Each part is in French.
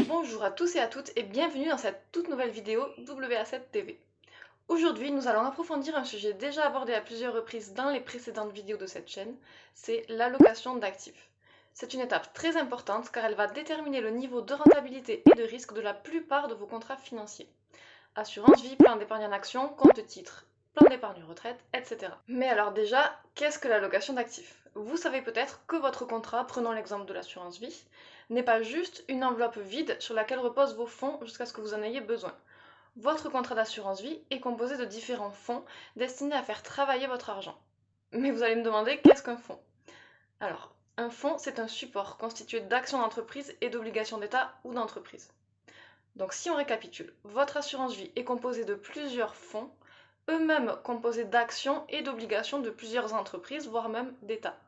Bonjour à tous et à toutes et bienvenue dans cette toute nouvelle vidéo WA7 TV. Aujourd'hui, nous allons approfondir un sujet déjà abordé à plusieurs reprises dans les précédentes vidéos de cette chaîne, c'est l'allocation d'actifs. C'est une étape très importante car elle va déterminer le niveau de rentabilité et de risque de la plupart de vos contrats financiers. Assurance vie, plan d'épargne en action, compte titre, plan d'épargne retraite, etc. Mais alors déjà, qu'est-ce que l'allocation d'actifs? Vous savez peut-être que votre contrat, prenons l'exemple de l'assurance vie, n'est pas juste une enveloppe vide sur laquelle reposent vos fonds jusqu'à ce que vous en ayez besoin. Votre contrat d'assurance vie est composé de différents fonds destinés à faire travailler votre argent. Mais vous allez me demander, qu'est-ce qu'un fonds? Alors, un fonds, c'est un support constitué d'actions d'entreprise et d'obligations d'État ou d'entreprise. Donc si on récapitule, votre assurance vie est composée de plusieurs fonds, eux-mêmes composés d'actions et d'obligations de plusieurs entreprises, voire même d'États.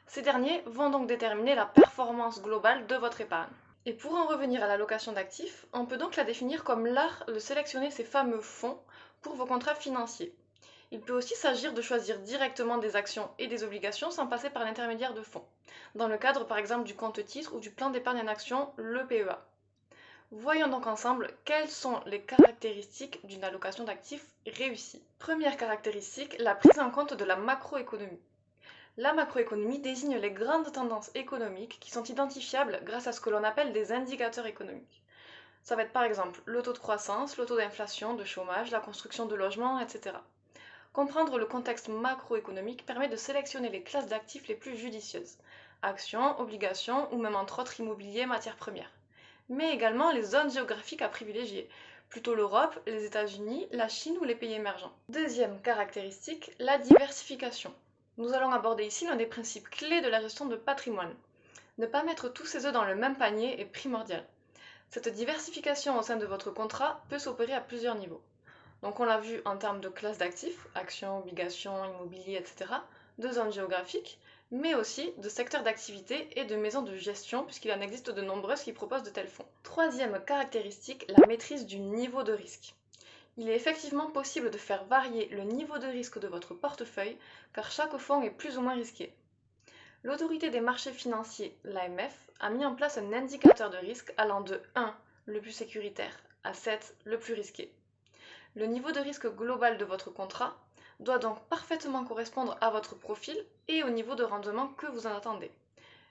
Ces derniers vont donc déterminer la performance globale de votre épargne. Et pour en revenir à l'allocation d'actifs, on peut donc la définir comme l'art de sélectionner ces fameux fonds pour vos contrats financiers. Il peut aussi s'agir de choisir directement des actions et des obligations sans passer par l'intermédiaire de fonds, dans le cadre par exemple du compte titre ou du plan d'épargne en action, le PEA. Voyons donc ensemble quelles sont les caractéristiques d'une allocation d'actifs réussie. Première caractéristique, la prise en compte de la macroéconomie. La macroéconomie désigne les grandes tendances économiques qui sont identifiables grâce à ce que l'on appelle des indicateurs économiques. Ça va être par exemple le taux de croissance, le taux d'inflation, de chômage, la construction de logements, etc. Comprendre le contexte macroéconomique permet de sélectionner les classes d'actifs les plus judicieuses, actions, obligations ou même entre autres immobilier, matières premières. Mais également les zones géographiques à privilégier, plutôt l'Europe, les États-Unis, la Chine ou les pays émergents. Deuxième caractéristique, la diversification. Nous allons aborder ici l'un des principes clés de la gestion de patrimoine. Ne pas mettre tous ses œufs dans le même panier est primordial. Cette diversification au sein de votre contrat peut s'opérer à plusieurs niveaux. Donc on l'a vu en termes de classes d'actifs, actions, obligations, immobilier, etc., de zones géographiques, mais aussi de secteurs d'activité et de maisons de gestion, puisqu'il en existe de nombreuses qui proposent de tels fonds. Troisième caractéristique, la maîtrise du niveau de risque. Il est effectivement possible de faire varier le niveau de risque de votre portefeuille, car chaque fonds est plus ou moins risqué. L'autorité des marchés financiers, l'AMF, a mis en place un indicateur de risque allant de 1, le plus sécuritaire, à 7, le plus risqué. Le niveau de risque global de votre contrat doit donc parfaitement correspondre à votre profil et au niveau de rendement que vous en attendez,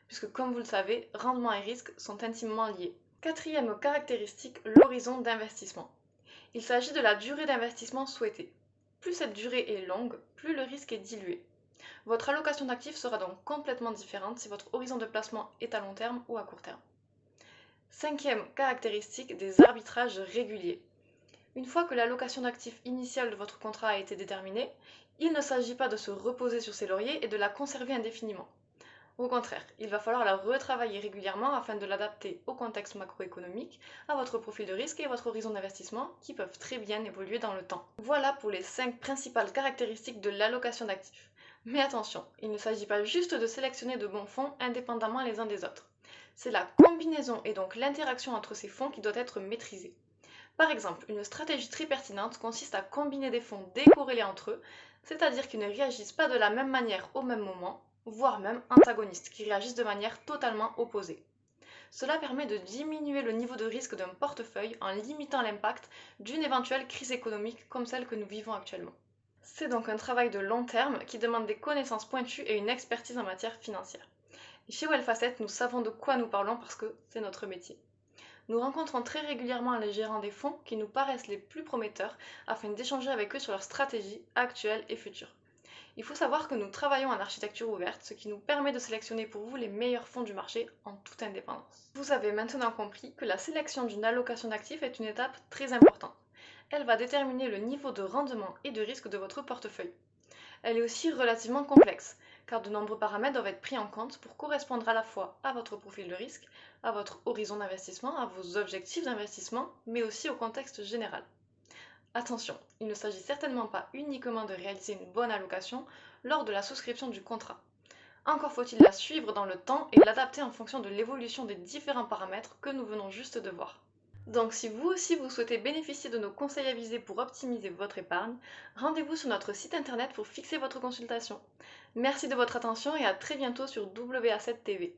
puisque comme vous le savez, rendement et risque sont intimement liés. Quatrième caractéristique, l'horizon d'investissement. Il s'agit de la durée d'investissement souhaitée. Plus cette durée est longue, plus le risque est dilué. Votre allocation d'actifs sera donc complètement différente si votre horizon de placement est à long terme ou à court terme. Cinquième caractéristique, des arbitrages réguliers. Une fois que l'allocation d'actifs initiale de votre contrat a été déterminée, il ne s'agit pas de se reposer sur ses lauriers et de la conserver indéfiniment. Au contraire, il va falloir la retravailler régulièrement afin de l'adapter au contexte macroéconomique, à votre profil de risque et à votre horizon d'investissement qui peuvent très bien évoluer dans le temps. Voilà pour les 5 principales caractéristiques de l'allocation d'actifs. Mais attention, il ne s'agit pas juste de sélectionner de bons fonds indépendamment les uns des autres. C'est la combinaison et donc l'interaction entre ces fonds qui doit être maîtrisée. Par exemple, une stratégie très pertinente consiste à combiner des fonds décorrélés entre eux, c'est-à-dire qu'ils ne réagissent pas de la même manière au même moment, voire même antagonistes, qui réagissent de manière totalement opposée. Cela permet de diminuer le niveau de risque d'un portefeuille en limitant l'impact d'une éventuelle crise économique comme celle que nous vivons actuellement. C'est donc un travail de long terme qui demande des connaissances pointues et une expertise en matière financière. Et chez Wealth, nous savons de quoi nous parlons parce que c'est notre métier. Nous rencontrons très régulièrement les gérants des fonds qui nous paraissent les plus prometteurs afin d'échanger avec eux sur leurs stratégies actuelles et futures. Il faut savoir que nous travaillons en architecture ouverte, ce qui nous permet de sélectionner pour vous les meilleurs fonds du marché en toute indépendance. Vous avez maintenant compris que la sélection d'une allocation d'actifs est une étape très importante. Elle va déterminer le niveau de rendement et de risque de votre portefeuille. Elle est aussi relativement complexe, car de nombreux paramètres doivent être pris en compte pour correspondre à la fois à votre profil de risque, à votre horizon d'investissement, à vos objectifs d'investissement, mais aussi au contexte général. Attention, il ne s'agit certainement pas uniquement de réaliser une bonne allocation lors de la souscription du contrat. Encore faut-il la suivre dans le temps et l'adapter en fonction de l'évolution des différents paramètres que nous venons juste de voir. Donc si vous aussi vous souhaitez bénéficier de nos conseils avisés pour optimiser votre épargne, rendez-vous sur notre site internet pour fixer votre consultation. Merci de votre attention et à très bientôt sur WA7 TV.